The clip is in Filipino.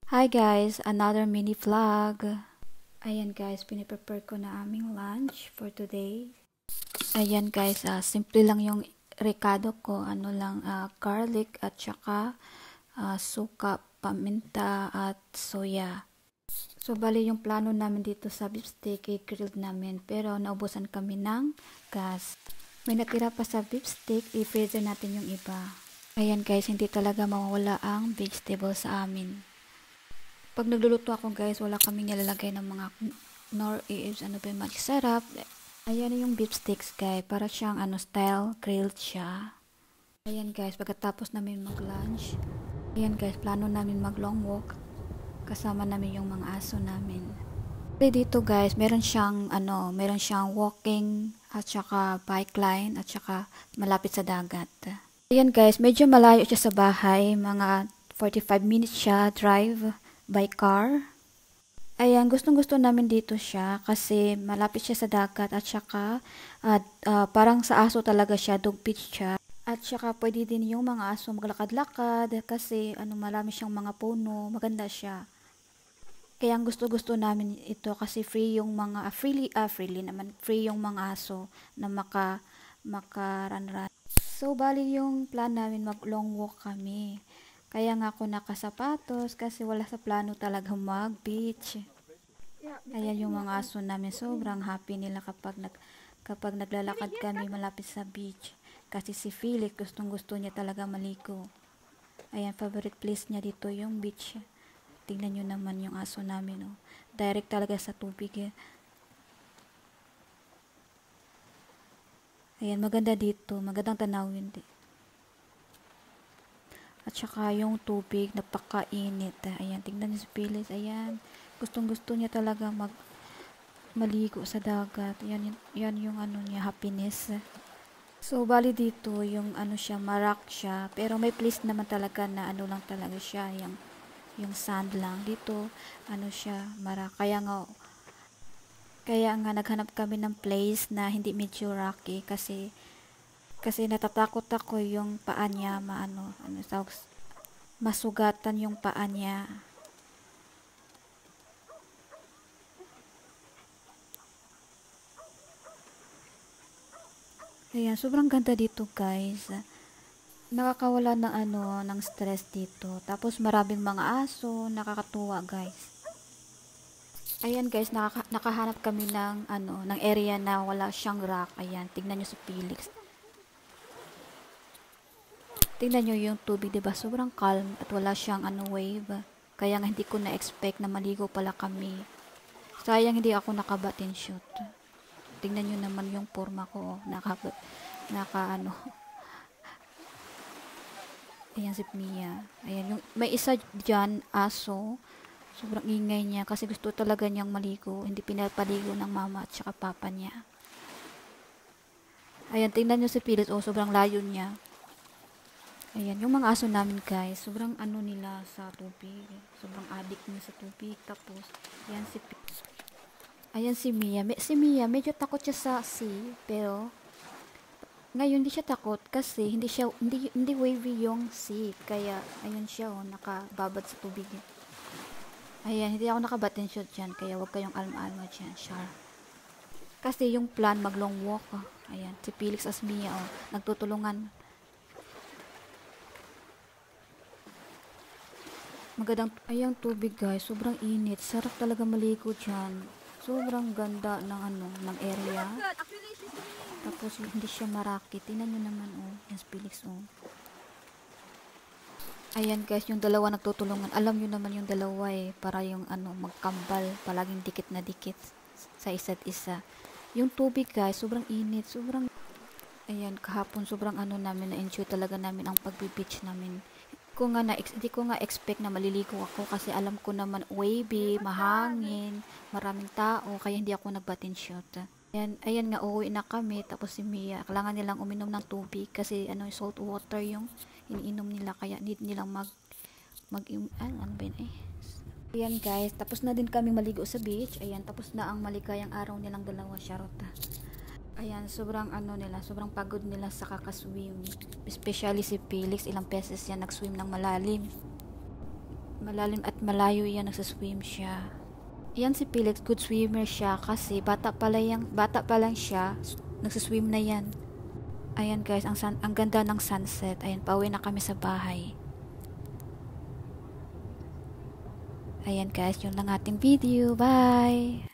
Hi guys, another mini vlog. Ayan guys, piniprepare ko na aming lunch for today. Ayan guys, simple lang yung recado ko. Ano lang, garlic at saka suka, paminta at soya. So bali yung plano namin dito sa beef steak, i-grilled namin. Pero naubusan kami ng gas. May natira pa sa beef steak, i-freezer natin yung iba. Ayan guys, hindi talaga mawawala ang vegetable sa amin. Pag nagluluto ako guys, wala kaming nilalagay ng mga nor is ano ba yung sarap. Ayan yung beef sticks guys, para siyang style grilled siya. Ayan guys, pagkatapos namin mag-lunch, ayan guys, plano namin mag-long walk. Kasama namin yung mga aso namin. Dito guys, meron siyang walking at saka bike line at saka malapit sa dagat. Ayan guys, medyo malayo siya sa bahay, mga 45 minutes siya drive by car. Ayan, gustong-gusto namin dito siya kasi malapit siya sa dagat at saka parang sa aso talaga siya, dog beach siya. At saka pwede din yung mga aso maglakad-lakad kasi marami siyang mga puno, maganda siya. Kaya ang gusto-gusto namin ito kasi free yung mga free yung mga aso na makaranran. So bali yung plan namin mag long walk kami. Kaya nga ako nakasapatos kasi wala sa plano talaga mag-beach. Ayan yung mga aso namin. Sobrang happy nila kapag naglalakad kami malapit sa beach. Kasi si Felix gustong-gusto niya talaga maligo. Ayan, favorite place niya dito yung beach. Tingnan nyo naman yung aso namin. Oh. Direct talaga sa tubig. Ayan, maganda dito. Magandang tanawin din. At saka yung tubig, napakainit. Ayan, tingnan niyo si Phyllis. Ayan, gustong-gusto niya talaga maligo sa dagat. Yan yung niya, happiness. So, bali dito, yung siya, marak siya. Pero may place naman talaga na lang talaga siya. Yung sand lang. Dito, siya, marak. Kaya nga naghanap kami ng place na hindi medyo rocky kasi natatakot ako yung paa niya masugatan yung paa niya. Ayan, sobrang ganda dito guys. Nakakawala ng ng stress dito. Tapos maraming mga aso, nakakatuwa guys. Ayan guys, nakahanap kami ng area na wala siyang rock. Ayan, tignan niyo si Felix. Tingnan nyo yung tubig, diba? Sobrang calm at wala siyang wave. Kaya nga hindi ko na-expect na maligo pala kami. Sayang hindi ako naka-button shoot. Tingnan nyo naman yung forma ko. Oh. Ayan si Mia. Ayan, may isa dyan, aso. Sobrang ingay niya kasi gusto talaga niyang maligo. Hindi pinapaligo ng mama at saka papa niya. Ayan, tingnan nyo si Phyllis. Oh, sobrang layo niya. Ayan, yung mga aso namin guys, sobrang nila sa tubig. Sobrang addict nila sa tubig. Tapos, ayan si Mia. Si Mia, medyo takot siya sa sea. Pero, ngayon hindi siya takot kasi hindi wavy yung sea. Kaya, ayun siya nakababad sa tubig. Ayan, hindi ako nakabatin shot dyan. Kaya wag kayong alma-alma dyan, Char. Kasi yung plan, mag long walk. Oh. Ayan, si Felix as Mia, nagtutulungan. Magandang ayang tubig guys, sobrang init. Sarap talaga maligo dyan. Sobrang ganda ng area. Tapos hindi siya marakit. Tingnan nyo naman yung Felix Ayan guys, yung dalawa nagtutulungan. Alam nyo naman yung dalawa para yung magkambal, palaging dikit na dikit sa isa't isa. Yung tubig guys, sobrang init, ayan, kahapon sobrang namin na-enjoy talaga namin ang pagbe-beach namin. Hindi ko nga expect na maliligo ako kasi alam ko naman wavy, mahangin, maraming tao, kaya hindi ako nag-button shoot. Ayan nga, uuwi na kami, tapos si Mia, kailangan nilang uminom ng tubig kasi salt water yung iniinom nila, kaya need nilang Ayan guys, tapos na din kami maligo sa beach. Ayan, tapos na ang maligayang araw nilang dalawa, Charota. Ayan, sobrang sobrang pagod nila sa kakaswim. Especially si Felix, ilang beses yan nag-swim ng malalim. Malalim at malayo yan, nagsaswim siya. Yan si Felix, good swimmer siya kasi bata pa lang siya, nagsaswim na yan. Ayan guys, ang ganda ng sunset. Ayan, pauwi na kami sa bahay. Ayan guys, yun lang ating video. Bye!